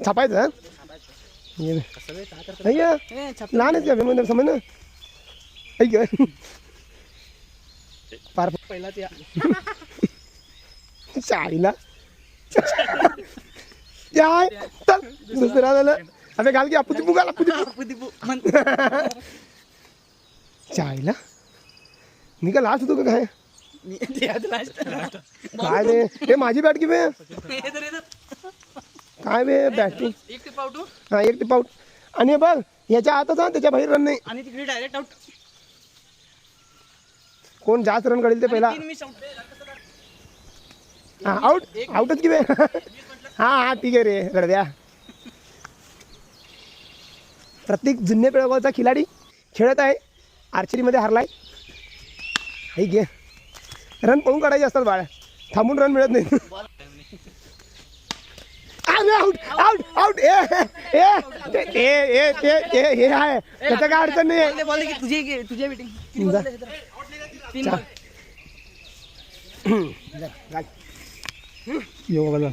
छापायचं लहान आहेच का म्हणजे समज ना ऐक पार पहिलाच या शाळीला दुसरा झालं अबे घाल की अपुदिपू घाल अपुदिपू शाळीला मी का लास्ट होतो का काय काय बे हे माझी बॅट की बे काय बे बॅटिंग हा एक टिप आउट आणि बघ ह्याच्या आतच हा त्याच्या बाहेर रन नाही आणि तिकडे डायरेक्ट आउट कोण जास्त रन काढेल ते पहिला हा आउट आउटच की बे हा हा ठीक आहे रे रडद्या प्रत्येक जुन्या पिळगावचा खिलाडी खेळत आहे आर्चरीमध्ये हारलाय हे घे रन पळून काढायचे असतात बाळा थांबून रन मिळत नाही आउट आउट आउट ए हे आहे त्याचं काय अडचण नाही तुझी मीटिंग येऊ बघा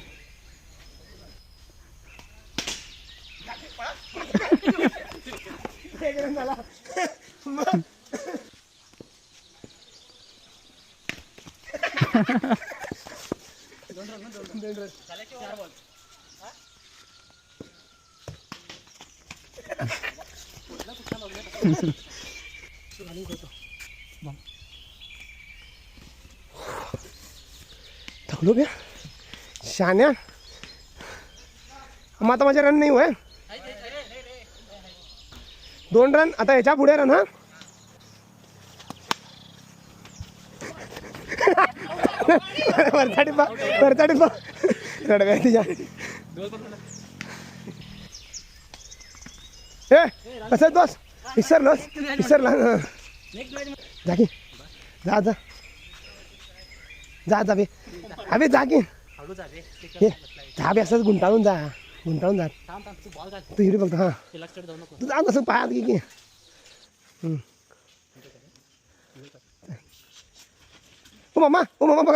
थकलो बे शान्या मग आता माझे रन नाही होय 2 रन आता ह्याच्या पुढे रन हा वरचा टिपा रडव्या तिच्या ए कसं दोस विसरला जा की जा जा जा जा बे अबे जा की हे जा बे असंच गुंटाळून जा तू हिरी बघतो हा तू जा कसं पायात की ओ मामा बघा मामा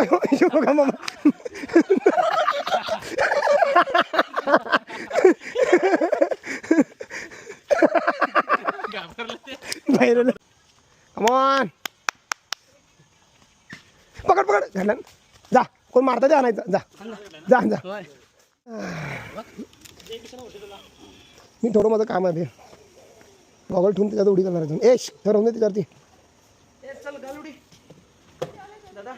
बाहेर कमॉन पकड घालन जा कोण मारता ते आणायचं जा मी थोडं माझं काम आहे गॉगल ठेवून त्याच्यात उडी करणार आहे ठरवून दे त्याच्यावरती दादा